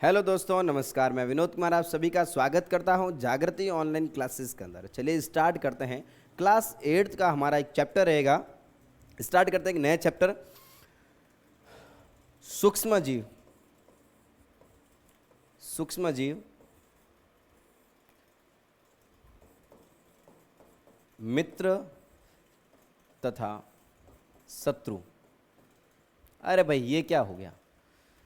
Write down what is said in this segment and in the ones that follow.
Hello दोस्तों, नमस्कार। मैं विनोद कुमार आप सभी का स्वागत करता हूं जागृति ऑनलाइन क्लासेस के अंदर। चलिए स्टार्ट करते हैं। क्लास 8th का हमारा एक चैप्टर रहेगा। स्टार्ट करते हैं एक नया चैप्टर, सूक्ष्म जीव। सूक्ष्म जीव, मित्र तथा शत्रु। अरे भाई, ये क्या हो गया?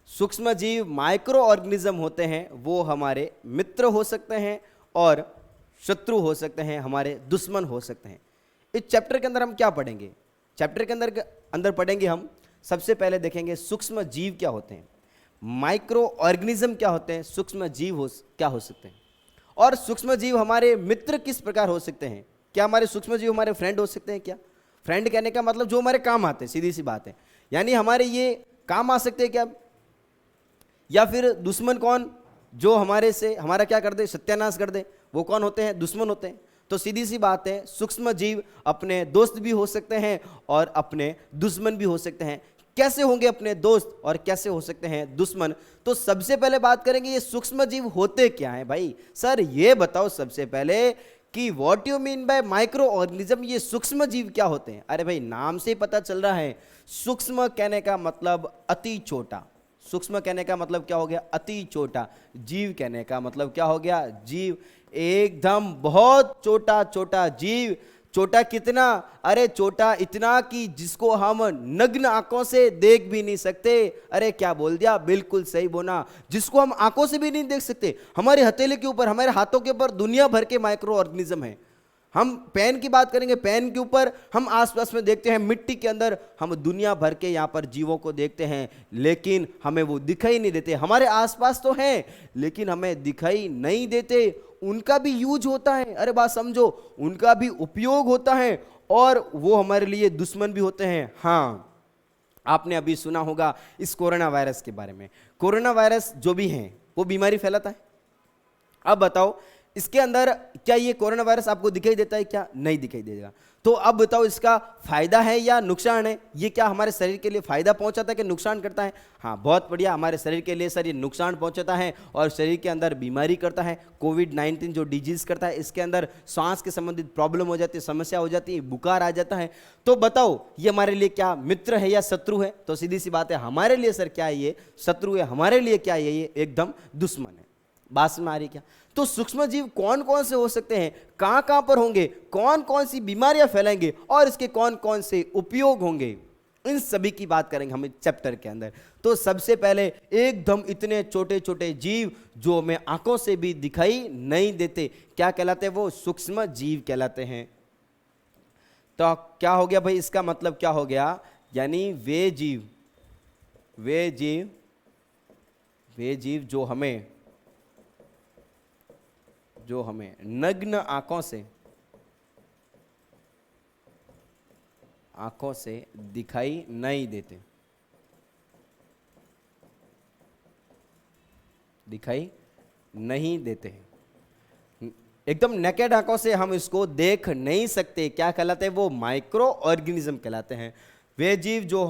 सूक्ष्म जीव माइक्रो ऑर्गेनिज्म होते हैं, वो हमारे मित्र हो सकते हैं और शत्रु हो सकते हैं, हमारे दुश्मन हो सकते हैं। इस चैप्टर के अंदर हम क्या पढ़ेंगे? चैप्टर के अंदर पढ़ेंगे हम, सबसे पहले देखेंगे सूक्ष्म जीव क्या होते हैं, माइक्रो ऑर्गेनिज्म क्या होते हैं, सूक्ष्म जीव क्या हो सकते हैं, और सूक्ष्म जीव हमारे मित्र किस प्रकार हो सकते हैं। क्या हमारे सूक्ष्म जीव हमारे फ्रेंड हो सकते हैं? क्या फ्रेंड कहने का मतलब जो हमारे काम आते हैं, सीधी सी बात है, यानी हमारे ये काम आ सकते हैं क्या? या फिर दुश्मन कौन, जो हमारे से हमारा क्या कर दे, सत्यानाश कर दे, वो कौन होते हैं? दुश्मन होते हैं। तो सीधी सी बात है, सूक्ष्म जीव अपने दोस्त भी हो सकते हैं और अपने दुश्मन भी हो सकते हैं। कैसे होंगे अपने दोस्त और कैसे हो सकते हैं दुश्मन? तो सबसे पहले बात करेंगे ये सूक्ष्म जीव होते क्या हैं। भाई सर, ये बताओ सबसे पहले कि what you mean by micro organism, ये सूक्ष्म जीव क्या होते हैं? अरे भाई, नाम से ही पता चल रहा है, सूक्ष्म कहने का मतलब अति छोटा। सूक्ष्म कहने का मतलब क्या हो गया? अति छोटा। जीव कहने का मतलब क्या हो गया? जीव, एकदम बहुत छोटा छोटा जीव। छोटा कितना? अरे छोटा इतना कि जिसको हम नग्न आंखों से देख भी नहीं सकते। अरे क्या बोल दिया, बिल्कुल सही बोला, जिसको हम आंखों से भी नहीं देख सकते। हमारे हथेली के ऊपर, हमारे हाथों के ऊपर दुनिया भर के माइक्रो ऑर्गेनिज्म है। हम पेन की बात करेंगे, पेन के ऊपर हम आसपास में देखते हैं, मिट्टी के अंदर हम दुनिया भर के यहाँ पर जीवों को देखते हैं, लेकिन हमें वो दिखाई नहीं देते। हमारे आसपास तो हैं लेकिन हमें दिखाई नहीं देते। उनका भी यूज होता है, अरे बात समझो, उनका भी उपयोग होता है और वो हमारे लिए दुश्मन भी होते हैं। हाँ, आपने अभी सुना होगा इस कोरोना वायरस के बारे में। कोरोना वायरस जो भी है वो बीमारी फैलाता है। अब बताओ, इसके अंदर क्या ये कोरोना वायरस आपको दिखाई देता है? क्या नहीं दिखाई देगा। तो अब बताओ, इसका फायदा है या नुकसान है? ये क्या हमारे शरीर के लिए फायदा पहुंचाता है कि नुकसान करता है? हाँ, बहुत बढ़िया, हमारे शरीर के लिए सर ये नुकसान पहुंचाता है और शरीर के अंदर बीमारी करता है। कोविड-19 जो डिजीज करता है, इसके अंदर सांस के संबंधित प्रॉब्लम हो जाती है, समस्या हो जाती है, बुखार आ जाता है। तो बताओ, ये हमारे लिए क्या मित्र है या शत्रु है? तो सीधी सी बात है, हमारे लिए सर क्या है? ये शत्रु है। हमारे लिए क्या है? ये एकदम दुश्मन है। बात में आ रही क्या? तो सूक्ष्म जीव कौन कौन से हो सकते हैं, कहां कहां पर होंगे, कौन कौन सी बीमारियां फैलाएंगे और इसके कौन कौन से उपयोग होंगे, इन सभी की बात करेंगे हम इस चैप्टर के अंदर। तो सबसे पहले एकदम इतने छोटे छोटे जीव जो हमें आंखों से भी दिखाई नहीं देते, क्या कहलाते हैं? वो सूक्ष्म जीव कहलाते हैं। तो क्या हो गया भाई, इसका मतलब क्या हो गया? यानी वे जीव जो हमें नग्न आंखों से दिखाई नहीं देते, हैं, एकदम नेकेड आंखों से हम इसको देख नहीं सकते, क्या कहलाते हैं? वो माइक्रो ऑर्गेनिज्म कहलाते हैं। वे जीव जो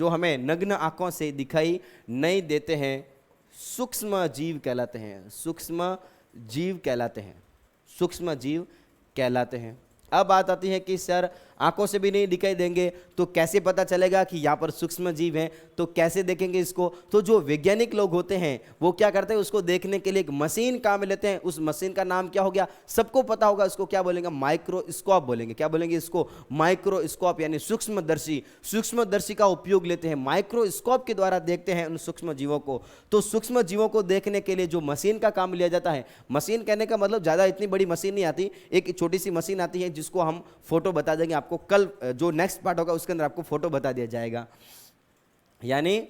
हमें नग्न आंखों से दिखाई नहीं देते हैं, सूक्ष्म जीव कहलाते हैं। सूक्ष्म जीव कहलाते हैं। अब बात आती है कि सर आंखों से भी नहीं दिखाई देंगे तो कैसे पता चलेगा कि यहाँ पर सूक्ष्म जीव हैं? तो कैसे देखेंगे इसको? तो जो वैज्ञानिक लोग होते हैं वो क्या करते हैं, उसको देखने के लिए एक मशीन काम में लेते हैं। उस मशीन का नाम क्या हो गया? सबको पता होगा, इसको क्या बोलेंगे? माइक्रोस्कोप बोलेंगे। क्या बोलेंगे इसको? माइक्रोस्कोप, यानी सूक्ष्मदर्शी का उपयोग लेते हैं। माइक्रोस्कोप के द्वारा देखते हैं उन सूक्ष्म जीवों को। तो सूक्ष्म जीवों को देखने के लिए जो मशीन का काम लिया जाता है, मशीन कहने का मतलब ज़्यादा इतनी बड़ी मशीन नहीं आती, एक छोटी सी मशीन आती है जिसको हम फोटो बता देंगे आपको, कल जो नेक्स्ट पार्ट होगा उसके अंदर आपको फोटो बता दिया जाएगा। यानी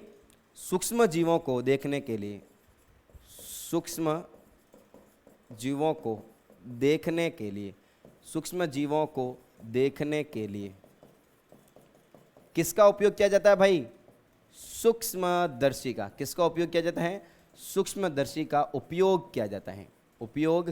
सूक्ष्म जीवों को देखने के लिए किसका उपयोग किया जाता है भाई? सूक्ष्मदर्शी का। किसका उपयोग किया जाता है? सूक्ष्मदर्शी का उपयोग किया जाता है। उपयोग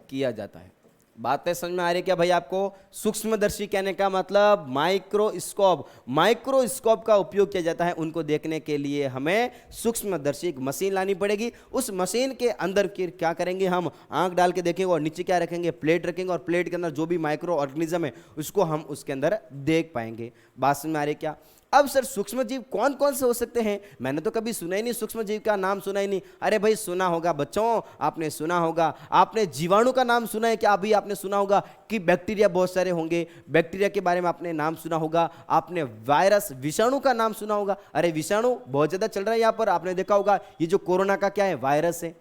किया जाता है। बातें समझ में आ रही है क्या भाई आपको? सूक्ष्मदर्शी कहने का मतलब माइक्रोस्कोप। माइक्रोस्कोप का उपयोग किया जाता है उनको देखने के लिए। हमें सूक्ष्मदर्शी एक मशीन लानी पड़ेगी। उस मशीन के अंदर क्या करेंगे, हम आंख डाल के देखेंगे और नीचे क्या रखेंगे, प्लेट रखेंगे, और प्लेट के अंदर जो भी माइक्रो ऑर्गेनिज्म है उसको हम उसके अंदर देख पाएंगे। बात समझ में आ रही है क्या? अब सर सूक्ष्म जीव कौन कौन से हो सकते हैं? मैंने तो कभी सुना ही नहीं, सूक्ष्म जीव का नाम सुना ही नहीं। अरे भाई सुना होगा बच्चों, आपने सुना होगा। आपने जीवाणु का नाम सुना है क्या? अभी आपने सुना होगा कि बैक्टीरिया बहुत सारे होंगे, बैक्टीरिया के बारे में आपने नाम सुना होगा। आपने वायरस, विषाणु का नाम सुना होगा। अरे विषाणु बहुत ज्यादा चल रहा है यहाँ पर, आपने देखा होगा। ये जो कोरोना का क्या है, वायरस है।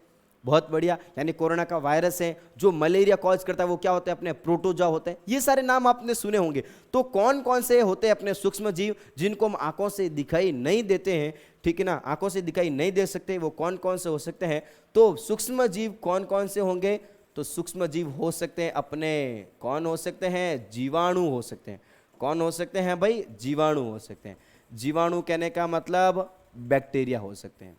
बहुत बढ़िया, यानी कोरोना का वायरस है। जो मलेरिया कॉज करता है वो क्या होता है, अपने प्रोटोजोआ होते हैं। ये सारे नाम आपने सुने होंगे। तो कौन कौन से होते हैं अपने सूक्ष्म जीव जिनको हम आंखों से दिखाई नहीं देते हैं, ठीक है ना, आंखों से दिखाई नहीं दे सकते, वो कौन कौन से हो सकते हैं? तो सूक्ष्म जीव कौन कौन से होंगे? तो सूक्ष्म जीव हो सकते हैं अपने, कौन हो सकते हैं? जीवाणु हो सकते हैं। कौन हो सकते हैं भाई? जीवाणु हो सकते हैं। जीवाणु कहने का मतलब बैक्टीरिया हो सकते हैं।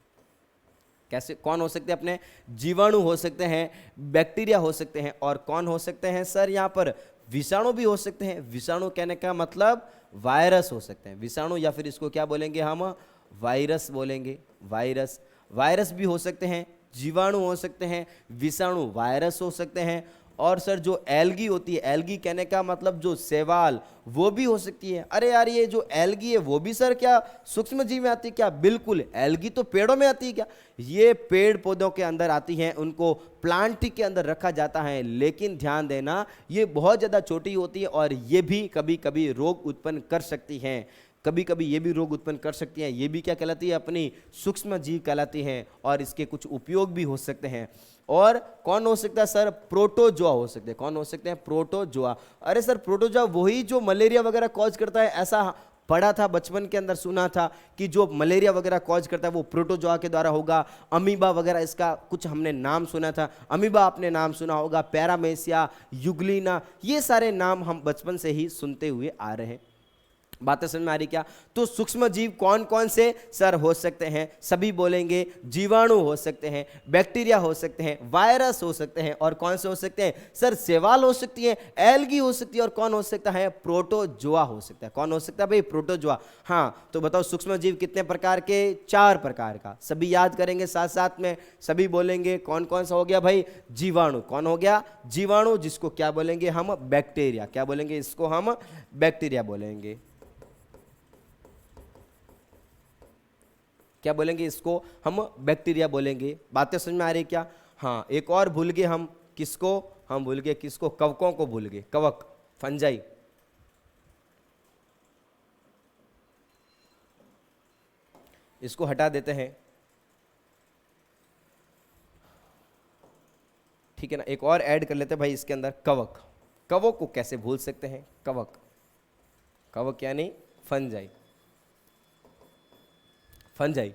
कैसे, कौन हो सकते हैं अपने? जीवाणु हो सकते हैं, बैक्टीरिया हो सकते हैं, और कौन हो सकते हैं सर यहाँ पर? विषाणु भी हो सकते हैं। विषाणु कहने का मतलब वायरस हो सकते हैं। विषाणु, या फिर इसको क्या बोलेंगे हम? वायरस बोलेंगे। वायरस, वायरस भी हो सकते हैं, जीवाणु हो सकते हैं, विषाणु, वायरस हो सकते हैं। और सर जो एल्गी होती है, एल्गी कहने का मतलब जो शैवाल, वो भी हो सकती है। अरे यार ये जो एल्गी है वो भी सर क्या सूक्ष्म जीव में आती है क्या? बिल्कुल, एल्गी तो पेड़ों में आती है क्या? ये पेड़ पौधों के अंदर आती हैं, उनको प्लांट के अंदर रखा जाता है। लेकिन ध्यान देना, ये बहुत ज़्यादा छोटी होती है और ये भी कभी कभी रोग उत्पन्न कर सकती हैं। कभी कभी ये भी रोग उत्पन्न कर सकती हैं। ये भी क्या कहलाती है? अपनी सूक्ष्म जीव कहलाती हैं, और इसके कुछ उपयोग भी हो सकते हैं। और कौन हो सकता है सर? प्रोटोजोआ हो सकते हैं। कौन हो सकते हैं? प्रोटोजोआ। अरे सर प्रोटोजोआ वही जो मलेरिया वगैरह कॉज करता है, ऐसा पढ़ा था बचपन के अंदर, सुना था कि जो मलेरिया वगैरह कॉज करता है वो प्रोटोजोआ के द्वारा होगा। अमीबा वगैरह, इसका कुछ हमने नाम सुना था। अमीबा आपने नाम सुना होगा, पैरामेसिया, युग्लिना, ये सारे नाम हम बचपन से ही सुनते हुए आ रहे हैं। बातें समझ में आ रही क्या? तो सूक्ष्म जीव कौन कौन से सर हो सकते हैं? सभी बोलेंगे। जीवाणु हो सकते हैं, बैक्टीरिया हो सकते हैं, वायरस हो सकते हैं, और कौन से हो सकते हैं सर? शैवाल हो सकती है, एल्गी हो सकती है, और कौन हो सकता है? प्रोटोजोआ हो सकता है। कौन हो सकता है भाई? प्रोटोजोआ। हाँ, तो बताओ सूक्ष्म जीव कितने प्रकार के? 4 प्रकार का। सभी याद करेंगे साथ साथ में, सभी बोलेंगे। कौन कौन सा हो गया भाई? जीवाणु। कौन हो गया? जीवाणु, जिसको क्या बोलेंगे हम? बैक्टीरिया। क्या बोलेंगे इसको हम? बैक्टीरिया बोलेंगे। क्या बोलेंगे इसको? हम बैक्टीरिया बोलेंगे। बातें समझ में आ रही है क्या? हाँ, एक और भूल गए हम। किसको? हम भूल गए किसको? कवकों को भूल गए। कवक, फंजाई। इसको हटा देते हैं, ठीक है ना। एक और ऐड कर लेते हैं भाई इसके अंदर, कवक। कवक को कैसे भूल सकते हैं? कवक, कवक यानी फंजाई। फंजाई,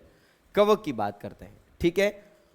कवक की बात करते हैं, ठीक है।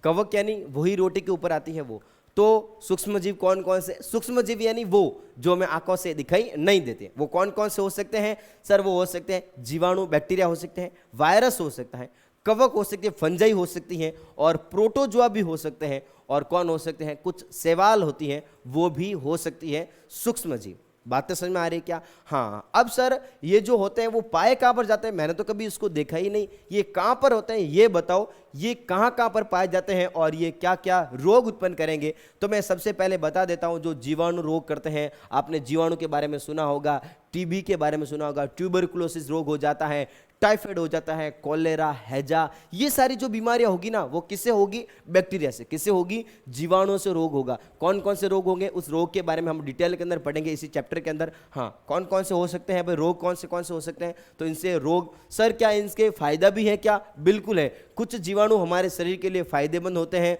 कवक यानी वही रोटी के ऊपर आती है वो। तो सूक्ष्म जीव कौन कौन से? सूक्ष्म जीव यानी वो जो हमें आंखों से दिखाई नहीं देते। वो कौन कौन से हो सकते हैं सर? वो हो सकते हैं जीवाणु, बैक्टीरिया हो सकते हैं, वायरस हो सकता है, कवक हो सकती है, फंजाई हो सकती है, और प्रोटोजोआ भी हो सकते हैं। और कौन हो सकते हैं? कुछ शैवाल होती हैं, वो भी हो सकती है सूक्ष्म जीव। बातें समझ में आ रही है क्या? हाँ। अब सर ये जो होते हैं वो पाए कहाँ पर जाते हैं? मैंने तो कभी इसको देखा ही नहीं। ये कहाँ पर होते हैं ये बताओ, ये कहाँ कहाँ पर पाए जाते हैं और ये क्या क्या रोग उत्पन्न करेंगे? तो मैं सबसे पहले बता देता हूँ जो जीवाणु रोग करते हैं। आपने जीवाणु के बारे में सुना होगा, टीबी के बारे में सुना होगा, ट्यूबरकुलोसिस रोग हो जाता है, टाइफाइड हो जाता है, कॉलेरा, हैजा, ये सारी जो बीमारियां होगी ना वो किससे होगी? बैक्टीरिया से। किससे होगी? जीवाणुओं से रोग होगा। कौन कौन से रोग होंगे उस रोग के बारे में हम डिटेल के अंदर पढ़ेंगे इसी चैप्टर के अंदर। हाँ, कौन कौन से हो सकते हैं भाई रोग? कौन से हो सकते हैं? तो इनसे रोग सर क्या इनके फायदा भी है क्या? बिल्कुल है। कुछ जीवाणु हमारे शरीर के लिए फायदेमंद होते हैं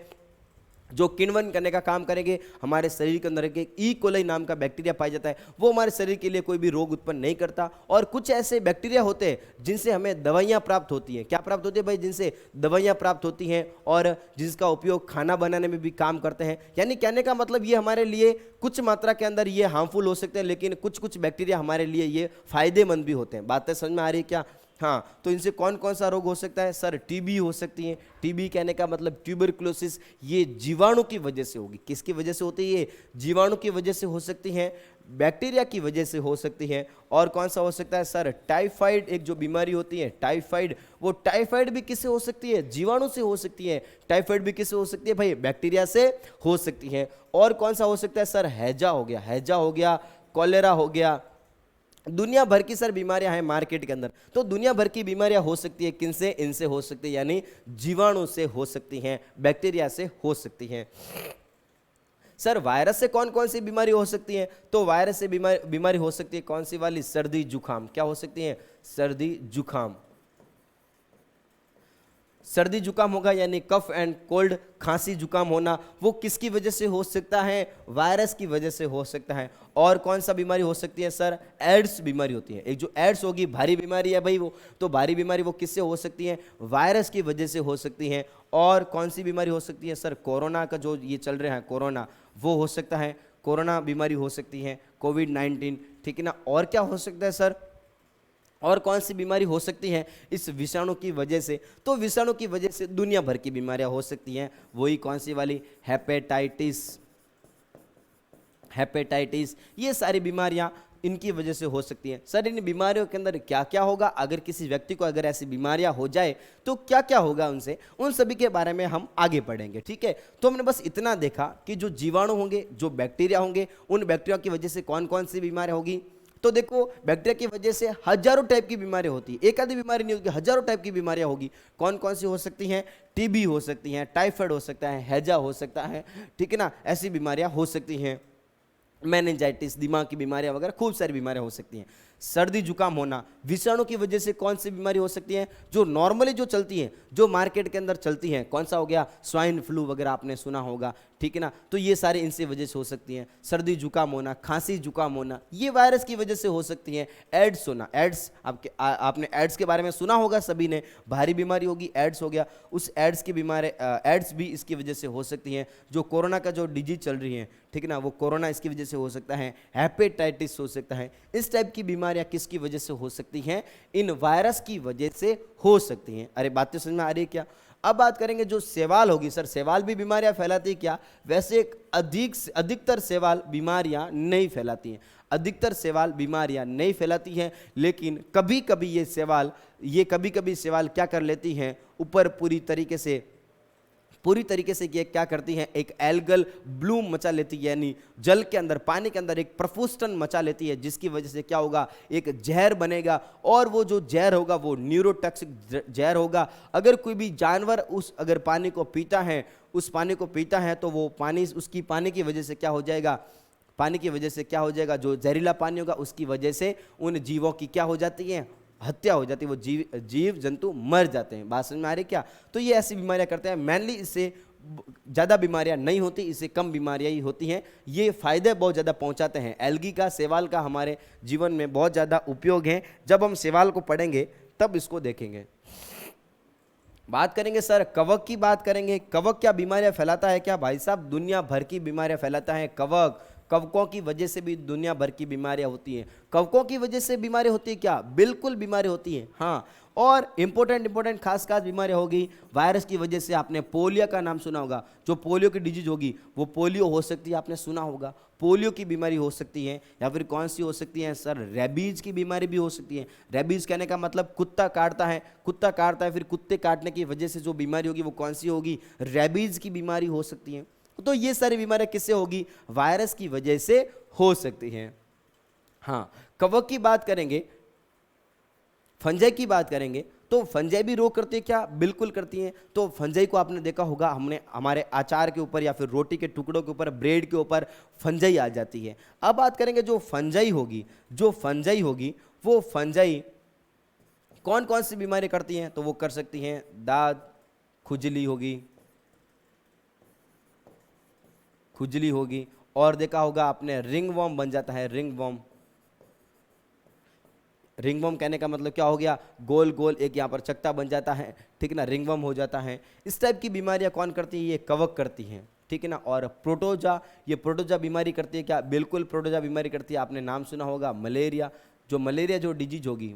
जो किण्वन करने का काम करेंगे। हमारे शरीर के अंदर एक ई कोलाई नाम का बैक्टीरिया पाया जाता है, वो हमारे शरीर के लिए कोई भी रोग उत्पन्न नहीं करता। और कुछ ऐसे बैक्टीरिया होते हैं जिनसे हमें दवाइयाँ प्राप्त होती हैं। क्या प्राप्त होती है भाई? जिनसे दवाइयाँ प्राप्त होती हैं और जिसका उपयोग खाना बनाने में भी काम करते हैं। यानी कहने का मतलब ये हमारे लिए कुछ मात्रा के अंदर ये हार्मफुल हो सकते हैं, लेकिन कुछ कुछ बैक्टीरिया हमारे लिए ये फायदेमंद भी होते हैं। बातें समझ में आ रही है क्या? हाँ, तो इनसे कौन कौन सा रोग हो सकता है सर? टीबी हो सकती है। टीबी कहने का मतलब ट्यूबरकुलोसिस, ये जीवाणु की वजह से होगी। किसकी वजह से होती है? ये जीवाणु की वजह से हो सकती है, बैक्टीरिया की वजह से हो सकती है। और कौन सा हो सकता है सर? टाइफाइड, एक जो बीमारी होती है टाइफाइड, वो टाइफाइड भी किससे हो सकती है? जीवाणु से हो सकती है। टाइफाइड भी किससे हो सकती है भाई? बैक्टीरिया से हो सकती है। और कौन सा हो सकता है सर? हैजा हो गया, हैजा हो गया, कॉलेरा हो गया। दुनिया भर की सर बीमारियां हैं मार्केट के अंदर। तो दुनिया भर की बीमारियां हो सकती है किनसे? इनसे हो सकती है, यानी जीवाणु से हो सकती हैं, बैक्टीरिया से हो सकती हैं। सर वायरस से कौन कौन सी बीमारी हो सकती है? तो वायरस से बीमारी हो सकती है कौन सी वाली? सर्दी जुकाम। क्या हो सकती है? सर्दी जुकाम। सर्दी जुकाम होगा, यानी कफ एंड कोल्ड, खांसी जुकाम होना, वो किसकी वजह से हो सकता है? वायरस की वजह से हो सकता है। और कौन सा बीमारी हो सकती है सर? एड्स बीमारी होती है। एक जो एड्स होगी, भारी बीमारी है भाई वो, तो भारी बीमारी वो किससे हो सकती है? वायरस की वजह से हो सकती है। और कौन सी बीमारी हो सकती है सर? कोरोना का जो ये चल रहा है कोरोना, वो हो सकता है, कोरोना बीमारी हो सकती है, कोविड-19, ठीक है ना। और क्या हो सकता है सर? और कौन सी बीमारी हो सकती है इस विषाणु की वजह से? तो विषाणु की वजह से दुनिया भर की बीमारियां हो सकती हैं। वही कौन सी वाली? हेपेटाइटिस, हेपेटाइटिस, ये सारी बीमारियां इनकी वजह से हो सकती हैं। सर इन बीमारियों के अंदर क्या क्या होगा? अगर किसी व्यक्ति को अगर ऐसी बीमारियां हो जाए तो क्या क्या होगा उनसे, उन सभी के बारे में हम आगे पढ़ेंगे, ठीक है। तो हमने बस इतना देखा कि जो जीवाणु होंगे, जो बैक्टीरिया होंगे, उन बैक्टीरिया की वजह से कौन कौन सी बीमारियां होगी। तो देखो, बैक्टीरिया की वजह से हजारों टाइप की बीमारियां होती है, एक आधी बीमारी नहीं होगी, हजारों टाइप की बीमारियां होगी। कौन कौन सी हो सकती हैं? टीबी हो सकती हैं, टाइफाइड हो सकता है, हैजा हो सकता है, ठीक है ना, ऐसी बीमारियां हो सकती हैं। मेनिंजाइटिस, दिमाग की बीमारियां वगैरह खूब सारी बीमारियां हो सकती हैं। सर्दी जुकाम होना विषाणु की वजह से कौन सी बीमारी हो सकती है? जो नॉर्मली जो चलती हैं, जो मार्केट के अंदर चलती हैं, कौन सा हो गया? स्वाइन फ्लू वगैरह आपने सुना होगा, ठीक है ना। तो ये सारे इनसे वजह से हो सकती हैं। सर्दी जुकाम होना, खांसी जुकाम होना, ये वायरस की वजह से हो सकती हैं। एड्स होना, एड्स आपने एड्स के बारे में सुना होगा सभी ने, भारी बीमारी होगी, एड्स हो गया, उस एड्स की बीमारी, एड्स भी इसकी वजह से हो सकती हैं। जो कोरोना का जो डिजीज चल रही है, ठीक है ना, वो कोरोना इसकी वजह से हो सकता है। हेपेटाइटिस हो सकता है। इस टाइप की बीमारियां किसकी वजह से हो सकती हैं? इन वायरस की वजह से हो सकती हैं। अरे बातें समझ में आ रही है क्या? अब बात करेंगे जो शैवाल होगी। सर शैवाल भी बीमारियां फैलाती है क्या? वैसे अधिकतर शैवाल बीमारियां नहीं फैलाती हैं, अधिकतर शैवाल बीमारियां नहीं फैलाती हैं। लेकिन कभी कभी ये शैवाल क्या कर लेती हैं? ऊपर पूरी तरीके से ये क्या करती हैं? एक एल्गल ब्लूम मचा लेती है, यानी जल के अंदर, पानी के अंदर एक प्रफुस्टन मचा लेती है, जिसकी वजह से क्या होगा? एक जहर बनेगा। और वो जो जहर होगा वो न्यूरोटॉक्सिक जहर होगा। अगर कोई भी जानवर अगर पानी को पीता है, उस पानी को पीता है, तो वो पानी, उसकी पानी की वजह से क्या हो जाएगा? पानी की वजह से क्या हो जाएगा? जो जहरीला पानी होगा उसकी वजह से उन जीवों की क्या हो जाती है? हत्या हो जाती है, वो जीव जंतु मर जाते हैं। बात समझ में आ रही क्या? तो ये ऐसी बीमारियां करते हैं। मेनली इससे ज़्यादा बीमारियां नहीं होती, इससे कम बीमारियां ही होती हैं। ये फायदे बहुत ज़्यादा पहुंचाते हैं। एल्गी का, शैवाल का हमारे जीवन में बहुत ज़्यादा उपयोग है। जब हम शैवाल को पढ़ेंगे तब इसको देखेंगे। बात करेंगे सर कवक की, बात करेंगे। कवक क्या बीमारियां फैलाता है क्या? भाई साहब दुनिया भर की बीमारियां फैलाता है कवक। कवकों की वजह से भी दुनिया भर की बीमारियां होती हैं। कवकों की वजह से बीमारी होती है क्या? बिल्कुल बीमारी होती है, हाँ। और इंपॉर्टेंट खास बीमारी होगी वायरस की वजह से। आपने पोलियो का नाम सुना होगा, जो पोलियो की डिजीज होगी वो पोलियो हो सकती है, आपने सुना होगा। पोलियो की बीमारी हो सकती है। या फिर कौन सी हो सकती है सर? रेबीज की बीमारी भी हो सकती है। रेबीज कहने का मतलब कुत्ता काटता है, फिर कुत्ते काटने की वजह से जो बीमारी होगी वो कौन सी होगी? रेबीज की बीमारी हो सकती है। तो ये सारी बीमारियां किससे होगी? वायरस की वजह से हो सकती हैं। हाँ, कवक की बात करेंगे, फंजाई की बात करेंगे, तो फंजाई भी रोग करती है क्या? बिल्कुल करती हैं। तो फंजाई को आपने देखा होगा, हमने हमारे अचार के ऊपर या फिर रोटी के टुकड़ों के ऊपर, ब्रेड के ऊपर फंजाई आ जाती है। अब बात करेंगे जो फंजाई होगी, वो फंजाई कौन कौन सी बीमारी करती हैं? तो वो कर सकती हैं दाद, खुजली होगी, और देखा होगा आपने रिंगवॉर्म बन जाता है, रिंगवॉर्म कहने का मतलब क्या हो गया? गोल गोल एक यहाँ पर चकता बन जाता है, ठीक है ना, रिंगवॉर्म हो जाता है। इस टाइप की बीमारियां कौन करती है? ये कवक करती हैं, ठीक है ना। और प्रोटोजा बीमारी करती है क्या? बिल्कुल प्रोटोजा बीमारी करती है। आपने नाम सुना होगा मलेरिया, जो डिजीज होगी,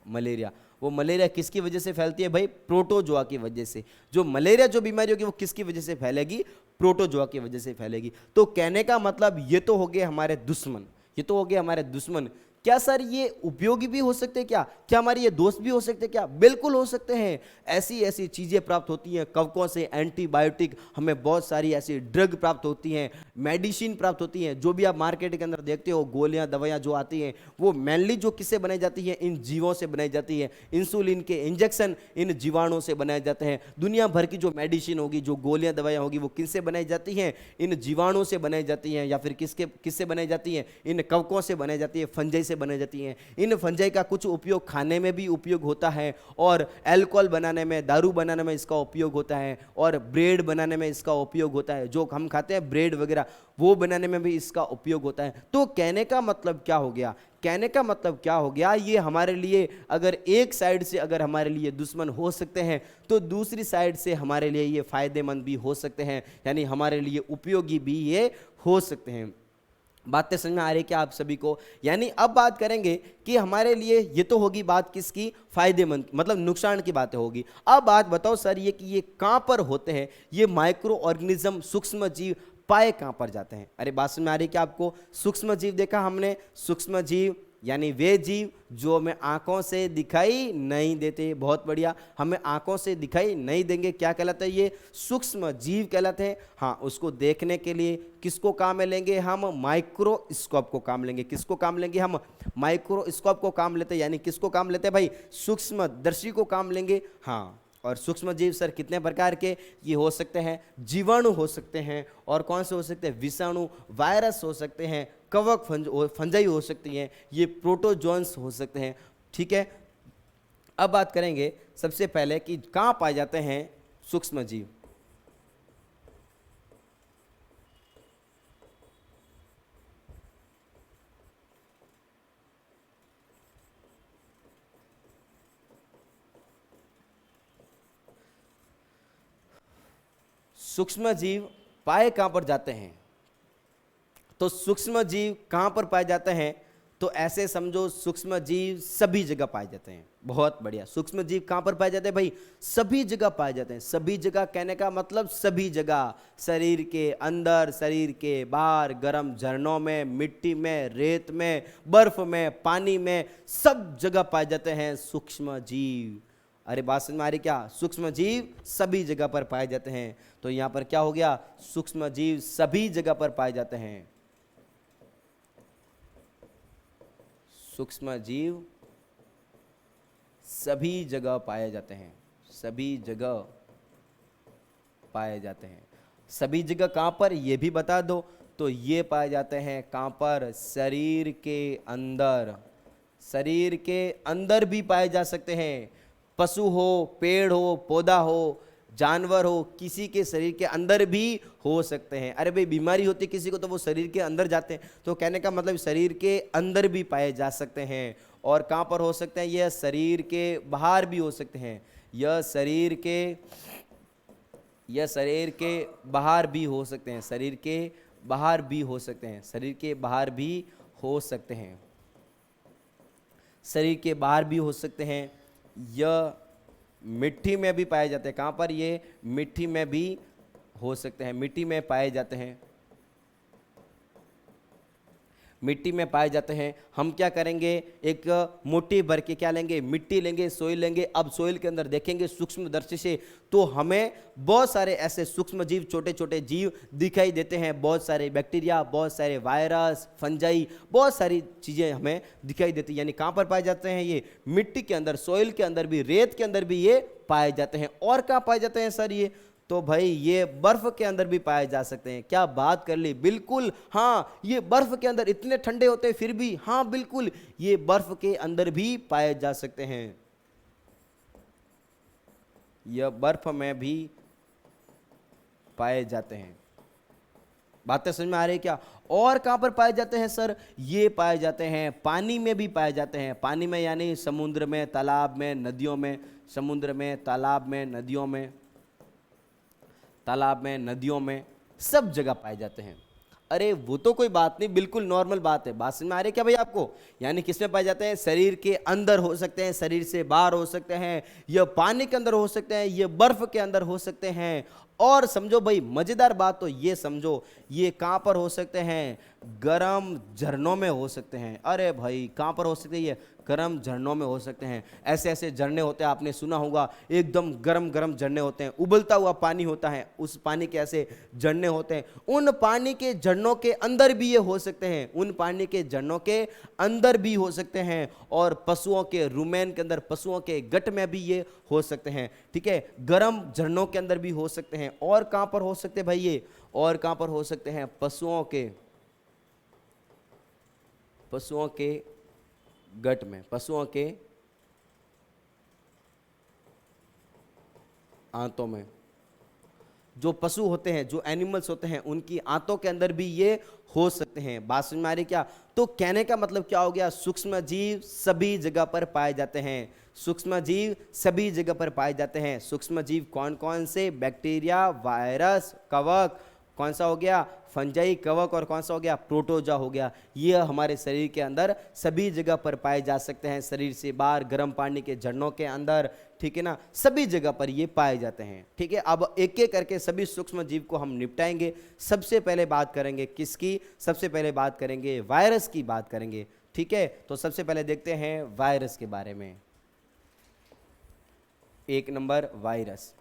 मलेरिया। वो मलेरिया किसकी वजह से फैलती है भाई? प्रोटोजोआ की वजह से। जो मलेरिया जो बीमारी होगी वो किसकी वजह से फैलेगी? प्रोटोजोआ की वजह से फैलेगी। तो कहने का मतलब ये तो हो गए हमारे दुश्मन, ये तो हो गए हमारे दुश्मन। क्या सर ये उपयोगी भी हो सकते हैं? क्या क्या हमारे ये दोस्त भी हो सकते हैं? क्या बिल्कुल हो सकते हैं। ऐसी ऐसी चीज़ें प्राप्त होती हैं कवकों से, एंटीबायोटिक, हमें बहुत सारी ऐसी ड्रग प्राप्त होती हैं, मेडिसिन प्राप्त होती हैं। जो भी आप मार्केट के अंदर देखते हो गोलियां दवाइयां जो आती हैं वो मेनली जो किससे बनाई जाती है? इन जीवों से बनाई जाती है। इंसुलिन के इंजेक्शन इन जीवाणुओं से बनाए जाते हैं। दुनिया भर की जो मेडिसिन होगी, जो गोलियां दवाइयां होगी, वो किससे बनाई जाती हैं? इन जीवाणुओं से बनाई जाती हैं। या फिर किससे बनाई जाती हैं? इन कवकों से बनाई जाती है, फंजाई से बनाई जाती हैं। इन फंजाई का कुछ उपयोग खाने में भी उपयोग होता है, और अल्कोहल बनाने में, दारू बनाने में इसका उपयोग होता है, और ब्रेड बनाने में इसका उपयोग होता है। जो हम खाते हैं ब्रेड वगैरह, वो बनाने में भी इसका उपयोग होता है। तो कहने का मतलब क्या हो गया? कहने का मतलब क्या हो गया? ये हमारे लिए अगर एक साइड से अगर हमारे लिए दुश्मन हो सकते हैं, तो दूसरी साइड से हमारे लिए ये फायदेमंद भी हो सकते हैं, यानी हमारे लिए उपयोगी भी ये हो सकते हैं। बातें समझ में आ रही है क्या आप सभी को? यानी अब बात करेंगे कि हमारे लिए ये तो होगी बात किसकी? फायदेमंद, मतलब नुकसान की बातें होगी। अब बात बताओ सर ये कि ये कहाँ पर होते हैं? ये माइक्रो ऑर्गेनिज्म, सूक्ष्म जीव पाए कहाँ पर जाते हैं? अरे बात समझ में आ रही है क्या आपको? सूक्ष्म जीव देखा हमने, सूक्ष्म जीव यानी वे जीव जो हमें आंखों से दिखाई नहीं देते। बहुत बढ़िया, हमें आंखों से दिखाई नहीं देंगे, क्या कहलाते हैं? ये सूक्ष्म जीव कहलाते हैं। हाँ, उसको देखने के लिए किसको काम में लेंगे हम? माइक्रोस्कोप को काम लेंगे। किसको काम लेंगे हम? माइक्रोस्कोप को काम लेते हैं। यानी किसको काम लेते हैं भाई? सूक्ष्मदर्शी को काम लेंगे। हाँ, और सूक्ष्म जीव सर कितने प्रकार के? ये हो सकते हैं जीवाणु हो सकते हैं, और कौन से हो सकते हैं? विषाणु, वायरस हो सकते हैं, कवक फंजाई हो सकती हैं, ये प्रोटोजोन्स हो सकते हैं। ठीक है, अब बात करेंगे सबसे पहले कि कहाँ पाए जाते हैं सूक्ष्म जीव। सूक्ष्म जीव पाए कहाँ पर जाते हैं? तो सूक्ष्म जीव कहाँ पर पाए जाते हैं? तो ऐसे समझो सूक्ष्म जीव सभी जगह पाए जाते हैं। बहुत बढ़िया, सूक्ष्म जीव कहाँ पर पाए जाते हैं भाई? सभी जगह पाए जाते हैं। सभी जगह कहने का मतलब सभी जगह, शरीर के अंदर, शरीर के बाहर, गर्म झरनों में, मिट्टी में, रेत में, बर्फ में, पानी में, सब जगह पाए जाते हैं सूक्ष्म जीव। अरे बात समझ में आ रही क्या? सूक्ष्म जीव सभी जगह पर पाए जाते हैं। तो यहां पर क्या हो गया? सूक्ष्म जीव सभी जगह पर पाए जाते हैं। सूक्ष्म जीव सभी जगह पाए जाते हैं। सभी जगह पाए जाते हैं। सभी जगह कहां पर? ये भी बता दो। तो ये पाए जाते हैं कहां पर? शरीर के अंदर। शरीर के अंदर भी पाए जा सकते हैं। पशु हो, पेड़ हो, पौधा हो, जानवर हो, किसी के शरीर के अंदर भी हो सकते हैं। अरे भाई बीमारी होती है किसी को तो वो शरीर के अंदर जाते हैं। तो कहने का मतलब शरीर के अंदर भी पाए जा सकते हैं। और कहाँ पर हो सकते हैं? यह शरीर के बाहर भी हो सकते हैं। यह शरीर के बाहर भी हो सकते हैं। शरीर के बाहर भी हो सकते हैं। शरीर के बाहर भी हो सकते हैं। शरीर के बाहर भी हो सकते हैं। यह मिट्टी में भी पाए जाते हैं। कहाँ पर? ये मिट्टी में भी हो सकते हैं। मिट्टी में पाए जाते हैं। मिट्टी में पाए जाते हैं। हम क्या करेंगे? एक मुट्ठी भर के क्या लेंगे? मिट्टी लेंगे, सोइल लेंगे। अब सोइल के अंदर देखेंगे सूक्ष्मदर्शी से, तो हमें बहुत सारे ऐसे सूक्ष्म जीव, छोटे छोटे जीव दिखाई देते हैं। बहुत सारे बैक्टीरिया, बहुत सारे वायरस, फंजाई, बहुत सारी चीज़ें हमें दिखाई देती हैं। यानी कहाँ पर पाए जाते हैं? ये मिट्टी के अंदर, सोइल के अंदर भी, रेत के अंदर भी ये पाए जाते हैं। और कहाँ पाए जाते हैं सर ये? तो भाई ये बर्फ के अंदर भी पाए जा सकते हैं। क्या बात कर ली, बिल्कुल हाँ, ये बर्फ के अंदर इतने ठंडे होते हैं फिर भी, हाँ बिल्कुल, ये बर्फ के अंदर भी पाए जा सकते हैं। यह बर्फ में भी पाए जाते हैं। बातें समझ में आ रही है क्या? और कहां पर पाए जाते हैं सर? ये पाए जाते हैं पानी में भी पाए जाते हैं। पानी में यानी समुद्र में, तालाब में, नदियों में। समुद्र में, तालाब में, नदियों में, तालाब में, नदियों में, सब जगह पाए जाते हैं। अरे वो तो कोई बात नहीं, बिल्कुल नॉर्मल बात है। बात समझ में आ रही है क्या भाई आपको? यानी किसमें पाए जाते हैं? शरीर के अंदर हो सकते हैं, शरीर से बाहर हो सकते हैं, ये पानी के अंदर हो सकते हैं, ये बर्फ के अंदर हो सकते हैं। और समझो भाई मजेदार बात तो ये समझो, ये कहां पर हो सकते हैं? गर्म झरनों में हो सकते हैं। अरे भाई कहां पर हो सकते हैं? ये गर्म झरनों में हो सकते हैं। ऐसे ऐसे झरने होते हैं, आपने सुना होगा, एकदम गर्म गर्म झरने होते हैं, उबलता हुआ पानी होता है, उस पानी के ऐसे झरने होते हैं। उन पानी के झरनों के अंदर भी ये हो सकते हैं, उन पानी के झरनों के अंदर भी हो सकते हैं। और पशुओं के रुमेन के अंदर, पशुओं के गट में भी ये हो सकते हैं। ठीक है, गर्म झरनों के अंदर भी हो सकते हैं। और कहां पर हो सकते हैं भाई ये? और कहां पर हो सकते हैं? पशुओं के गट में, पशुओं के आंतों में। जो पशु होते हैं, जो एनिमल्स होते हैं, उनकी आंतों के अंदर भी ये हो सकते हैं। बात समझ में आ रही क्या? तो कहने का मतलब क्या हो गया? सूक्ष्म जीव सभी जगह पर पाए जाते हैं। सूक्ष्म जीव सभी जगह पर पाए जाते हैं। सूक्ष्म जीव कौन कौन से? बैक्टीरिया, वायरस, कवक, कौन सा हो गया? फंजाई, कवक, और कौन सा हो गया? प्रोटोजा हो गया। ये हमारे शरीर के अंदर सभी जगह पर पाए जा सकते हैं। शरीर से बाहर, गर्म पानी के झरनों के अंदर, ठीक है ना, सभी जगह पर ये पाए जाते हैं। ठीक है, अब एक एक करके सभी सूक्ष्म जीव को हम निपटाएंगे। सबसे पहले बात करेंगे किसकी? सबसे पहले बात करेंगे वायरस की बात करेंगे। ठीक है, तो सबसे पहले देखते हैं वायरस के बारे में। एक नंबर वायरस।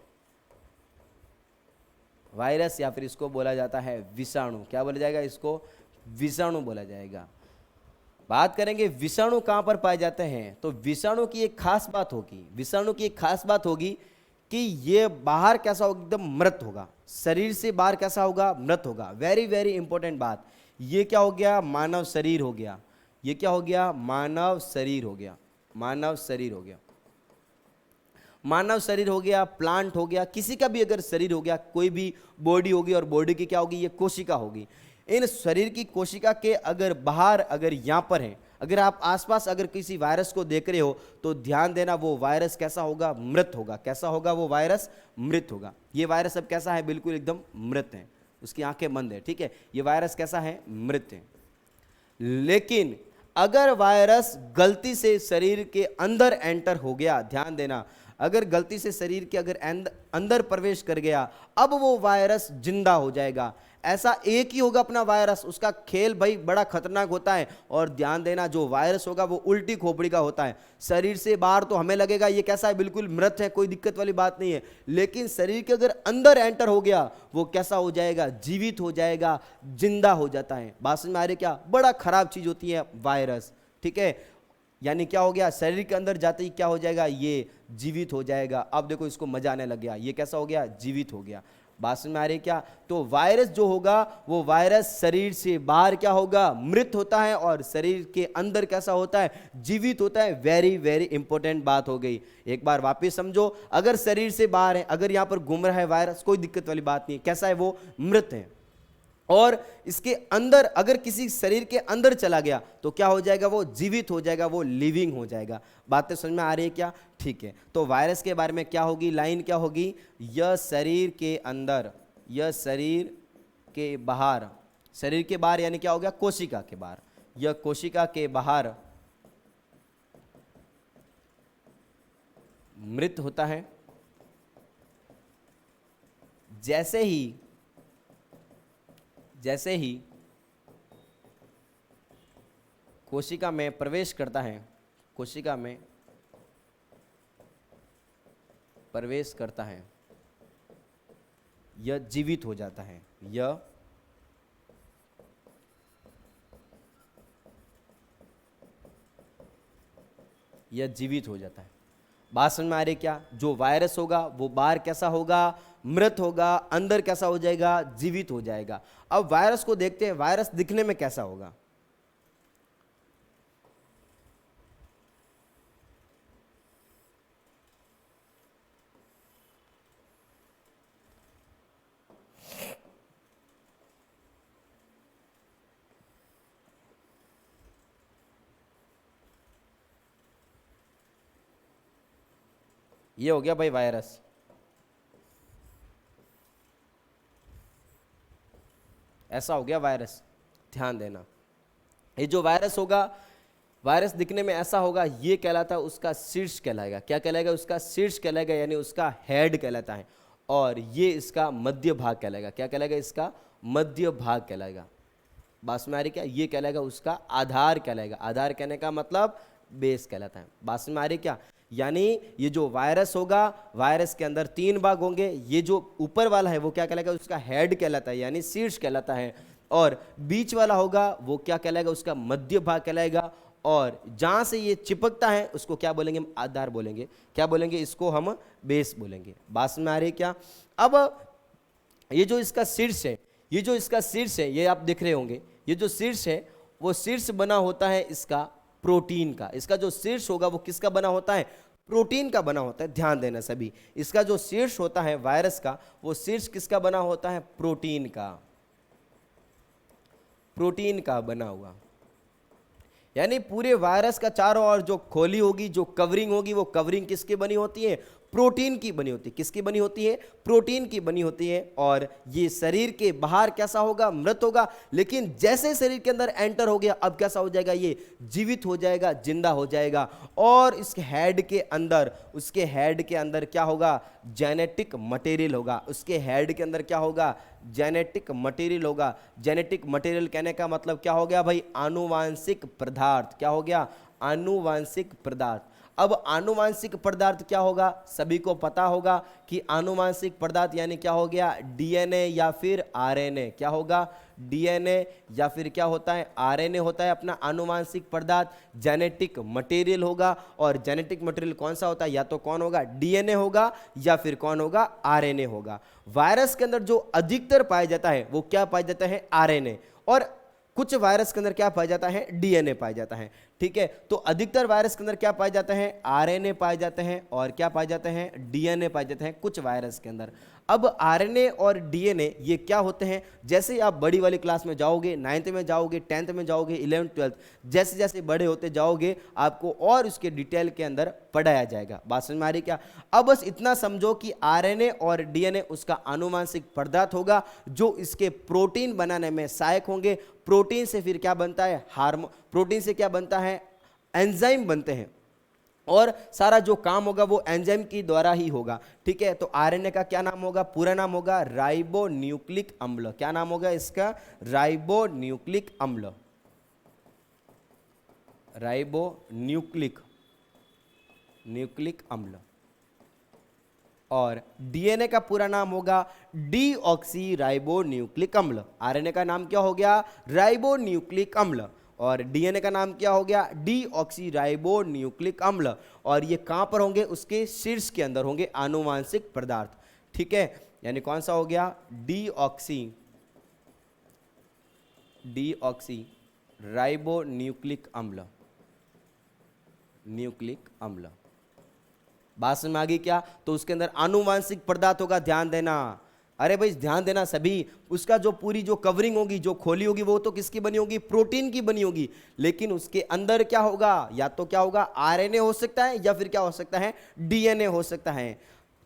वायरस या फिर इसको बोला जाता है विषाणु। क्या बोला जाएगा इसको? विषाणु बोला जाएगा। बात करेंगे विषाणु कहां पर पाए जाते हैं, तो विषाणु की एक खास बात होगी, विषाणु की एक खास बात होगी कि ये बाहर कैसा होगा? एकदम मृत होगा। शरीर से बाहर कैसा होगा? मृत होगा। वेरी वेरी इंपॉर्टेंट बात। ये क्या हो गया? मानव शरीर हो गया। ये क्या हो गया? मानव शरीर हो गया। मानव शरीर हो गया। मानव शरीर हो गया, प्लांट हो गया, किसी का भी अगर शरीर हो गया, कोई भी बॉडी होगी, और बॉडी की क्या होगी? ये कोशिका होगी। इन शरीर की कोशिका के अगर बाहर, अगर यहाँ पर है, अगर आप आसपास अगर किसी वायरस को देख रहे हो, तो ध्यान देना वो वायरस कैसा होगा? मृत होगा। कैसा होगा? वो वायरस मृत होगा। ये वायरस अब कैसा है? बिल्कुल एकदम मृत है, उसकी आंखें बंद है। ठीक है, ये वायरस कैसा है? मृत है। लेकिन अगर वायरस गलती से शरीर के अंदर एंटर हो गया, ध्यान देना, अगर गलती से शरीर के अगर अंदर प्रवेश कर गया, अब वो वायरस जिंदा हो जाएगा। ऐसा एक ही होगा अपना वायरस, उसका खेल भाई बड़ा खतरनाक होता है। और ध्यान देना, जो वायरस होगा वो उल्टी खोपड़ी का होता है। शरीर से बाहर तो हमें लगेगा ये कैसा है? बिल्कुल मृत है, कोई दिक्कत वाली बात नहीं है। लेकिन शरीर के अगर अंदर एंटर हो गया, वो कैसा हो जाएगा? जीवित हो जाएगा, जिंदा हो जाता है। बात समझ में आ रही क्या? बड़ा खराब चीज होती है वायरस। ठीक है, यानी क्या हो गया? शरीर के अंदर जाते ही क्या हो जाएगा? ये जीवित हो जाएगा। अब देखो इसको मजा आने लग गया। ये कैसा हो गया? जीवित हो गया। बात समझ में आ रही क्या? तो वायरस जो होगा, वो वायरस शरीर से बाहर क्या होगा? मृत होता है, और शरीर के अंदर कैसा होता है? जीवित होता है। वेरी वेरी इंपॉर्टेंट बात हो गई। एक बार वापस समझो, अगर शरीर से बाहर है, अगर यहां पर घूम रहा है वायरस, कोई दिक्कत वाली बात नहीं है। कैसा है? वो मृत है। और इसके अंदर अगर किसी शरीर के अंदर चला गया, तो क्या हो जाएगा? वो जीवित हो जाएगा, वो लिविंग हो जाएगा। बातें समझ में आ रही है क्या? ठीक है, तो वायरस के बारे में क्या होगी? लाइन क्या होगी? यह शरीर के अंदर, यह शरीर के बाहर, शरीर के बाहर यानी क्या हो गया? कोशिका के बाहर। यह कोशिका के बाहर मृत होता है। जैसे ही कोशिका में प्रवेश करता है, कोशिका में प्रवेश करता है, यह जीवित हो जाता है। यह जीवित हो जाता है। बात समझ में आ रही क्या? जो वायरस होगा वो बाहर कैसा होगा? मृत होगा, अंदर कैसा हो जाएगा? जीवित हो जाएगा। अब वायरस को देखते हैं, वायरस दिखने में कैसा होगा? ये हो गया भाई वायरस। ऐसा हो गया वायरस, ध्यान देना। ये जो वायरस होगा, वायरस दिखने में ऐसा होगा, ये कहलाता उसका शीर्ष कहलाएगा। क्या कहलाएगा? उसका शीर्ष कहलाएगा, यानी उसका हेड कहलाता है। और ये इसका मध्य भाग कहलाएगा। क्या कहलाएगा? इसका मध्य भाग कहलाएगा। बात में आ रही क्या? ये कहलाएगा उसका आधार कहलाएगा। आधार कहने का मतलब बेस कहलाता है। बात में आ रही क्या? यानी ये जो वायरस होगा, वायरस के अंदर 3 भाग होंगे। ये जो ऊपर वाला है वो क्या कहलाएगा? उसका हेड कहलाता है, यानी शीर्ष कहलाता है। और बीच वाला होगा वो क्या कहलाएगा? उसका मध्य भाग कहलाएगा। और जहां से ये चिपकता है उसको क्या बोलेंगे? हम आधार बोलेंगे। क्या बोलेंगे? इसको हम बेस बोलेंगे। बात में आ रही है क्या? अब ये जो इसका शीर्ष है, ये जो इसका शीर्ष है, ये आप देख रहे होंगे, ये जो शीर्ष है वो शीर्ष बना होता है इसका प्रोटीन का। इसका जो शीर्ष होगा वो किसका बना होता है? प्रोटीन का बना होता है। ध्यान देना सभी, इसका जो शीर्ष होता है वायरस का, वो शीर्ष किसका बना होता है? प्रोटीन का। प्रोटीन का बना हुआ, यानी पूरे वायरस का चारों ओर जो खोली होगी, जो कवरिंग होगी, वो कवरिंग किसकी बनी होती है? प्रोटीन की बनी होती है। किसकी बनी होती है? प्रोटीन की बनी होती है। और ये शरीर के बाहर कैसा होगा? मृत होगा। लेकिन जैसे शरीर के अंदर एंटर हो गया, अब कैसा हो जाएगा? ये जीवित हो जाएगा, जिंदा हो जाएगा। और इसके हेड के अंदर, उसके हेड के अंदर क्या होगा? जेनेटिक मटेरियल होगा। उसके हेड के अंदर क्या होगा? जेनेटिक मटेरियल होगा। जेनेटिक मटेरियल कहने का मतलब क्या हो गया भाई? आनुवांशिक पदार्थ। क्या हो गया? आनुवांशिक पदार्थ। अब आनुवांशिक पदार्थ क्या होगा? सभी को पता होगा कि आनुवांशिक पदार्थ यानी क्या हो गया? डीएनए या फिर आरएनए। क्या होगा? डीएनए या फिर क्या होता है? आरएनए होता है अपना आनुवांशिक पदार्थ। जेनेटिक मटेरियल होगा। और जेनेटिक मटेरियल कौन सा होता है? या तो कौन होगा? डीएनए होगा, या फिर कौन होगा? आरएनए होगा। वायरस के अंदर जो अधिकतर पाया जाता है वो क्या पाया जाता है? आरएनए। और कुछ वायरस के अंदर क्या पाया जाता है? डीएनए पाया जाता है। ठीक है, तो अधिकतर वायरस के अंदर क्या पाए जाते हैं? आरएनए पाए जाते हैं। और क्या पाए जाते हैं? डीएनए पाए जाते हैं कुछ वायरस के अंदर। अब आरएनए और डीएनए ये क्या होते हैं? जैसे ही आप बड़ी वाली क्लास में जाओगे, 9th में जाओगे, 10th में जाओगे, 11th 12th, जैसे जैसे बड़े होते जाओगे आपको और उसके डिटेल के अंदर पढ़ाया जाएगा। बात समझ में आ रही क्या? अब बस इतना समझो कि आरएनए और डीएनए उसका आनुवांशिक पदार्थ होगा जो इसके प्रोटीन बनाने में सहायक होंगे। प्रोटीन से फिर क्या बनता है? हार्मोन। प्रोटीन से क्या बनता है? एंजाइम बनते हैं। और सारा जो काम होगा वो एंजाइम की द्वारा ही होगा। ठीक है, तो आरएनए का क्या नाम होगा? पूरा नाम होगा राइबो न्यूक्लिक अम्ल। क्या नाम होगा इसका? राइबो न्यूक्लिक अम्ल। राइबो न्यूक्लिक अम्ल। और डीएनए का पूरा नाम होगा डीऑक्सी राइबो न्यूक्लिक अम्ल। आरएनए का नाम क्या हो गया? राइबो न्यूक्लिक अम्ल। और डीएनए का नाम क्या हो गया? डीऑक्सी राइबो न्यूक्लिक अम्ल। और ये कहां पर होंगे? उसके शीर्ष के अंदर होंगे आनुवांशिक पदार्थ। ठीक है, यानी कौन सा हो गया? डीऑक्सी राइबो न्यूक्लिक अम्ल। बात समझ में आ गई क्या? तो उसके अंदर आनुवांशिक पदार्थ होगा। ध्यान देना, अरे भाई ध्यान देना सभी। उसका जो पूरी जो कवरिंग होगी, जो खोली होगी, वो तो किसकी बनी होगी? प्रोटीन की बनी होगी। लेकिन उसके अंदर क्या होगा? या तो क्या होगा? आरएनए हो सकता है, या फिर क्या हो सकता है? डीएनए हो सकता है।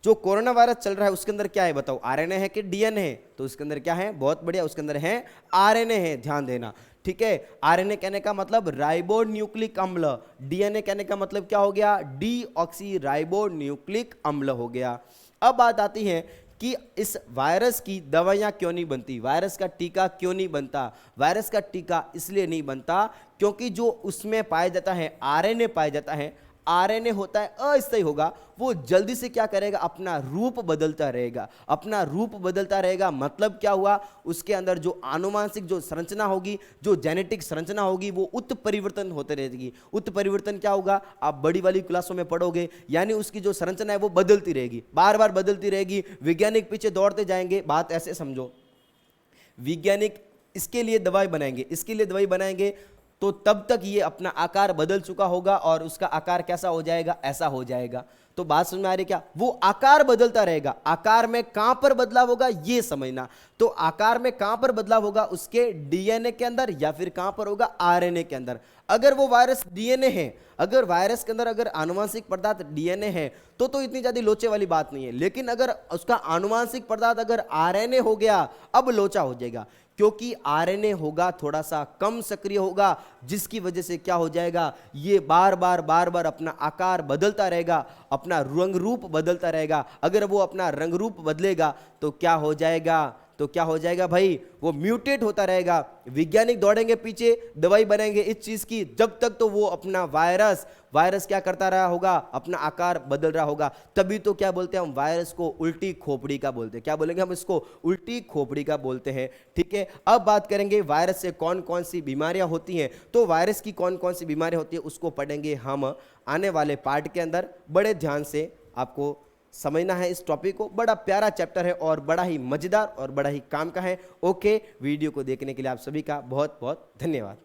जो कोरोना वायरस चल रहा है उसके अंदर क्या है बताओ? आरएनए है कि डीएनए है? तो उसके अंदर क्या है? बहुत बढ़िया, उसके अंदर है आरएनए है। ध्यान देना, ठीक है। आरएनए कहने का मतलब राइबो न्यूक्लिक अम्ल। डीएनए कहने का मतलब क्या हो गया? डीऑक्सी राइबो न्यूक्लिक अम्ल हो गया। अब बात आती है कि इस वायरस की दवाइयां क्यों नहीं बनती? वायरस का टीका क्यों नहीं बनता? वायरस का टीका इसलिए नहीं बनता क्योंकि जो उसमें पाया जाता है, आरएनए पाया जाता है, आरएनए होता है अस्थायी होगा। वो जल्दी से क्या करेगा? अपना रूप बदलता रहेगा। अपना रूप बदलता रहेगा मतलब क्या हुआ? उसके अंदर जो आनुवांशिक जो संरचना होगी, जो जेनेटिक संरचना होगी, वो उत्परिवर्तन होते रहेगी। उत्परिवर्तन क्या होगा? आप बड़ी वाली क्लासों में पढ़ोगे। यानी उसकी जो संरचना है वो बदलती रहेगी, बार बार बदलती रहेगी। वैज्ञानिक पीछे दौड़ते जाएंगे। बात ऐसे समझो, वैज्ञानिक इसके लिए दवाई बनाएंगे, इसके लिए दवाई बनाएंगे, तो तब तक ये अपना आकार बदल चुका होगा और उसका आकार कैसा हो जाएगा? ऐसा हो जाएगा। तो बात समझ में आ रही क्या? वो आकार बदलता रहेगा। आकार में कहां पर बदलाव होगा ये समझना। तो आकार में कहां पर बदलाव होगा? उसके डीएनए के अंदर, या फिर कहां पर होगा? आरएनए के अंदर। अगर वो वायरस डीएनए है, अगर वायरस के अंदर अगर आनुवांशिक पदार्थ डीएनए है तो इतनी ज्यादा लोचे वाली बात नहीं है। लेकिन अगर उसका आनुवांशिक पदार्थ अगर आरएनए हो गया, अब लोचा हो जाएगा। क्योंकि आरएनए होगा थोड़ा सा कम सक्रिय होगा, जिसकी वजह से क्या हो जाएगा, ये बार बार अपना आकार बदलता रहेगा, अपना रंग रूप बदलता रहेगा। अगर वो अपना रंग रूप बदलेगा तो क्या हो जाएगा, भाई, वो म्यूटेट होता रहेगा। वैज्ञानिक दौड़ेंगे पीछे, दवाई बनाएंगे इस चीज की, जब तक तो वो अपना वायरस क्या करता रहा होगा, अपना आकार बदल रहा होगा। तभी तो क्या बोलते हैं हम, वायरस को उल्टी खोपड़ी का बोलते हैं। क्या बोलेंगे हम इसको, उल्टी खोपड़ी का बोलते हैं। ठीक है, अब बात करेंगे वायरस से कौन कौन सी बीमारियां होती हैं। तो वायरस की कौन कौन सी बीमारियां होती है उसको पढ़ेंगे हम आने वाले पार्ट के अंदर। बड़े ध्यान से आपको समझना है इस टॉपिक को, बड़ा प्यारा चैप्टर है और बड़ा ही मजेदार और बड़ा ही काम का है। ओके, वीडियो को देखने के लिए आप सभी का बहुत बहुत धन्यवाद।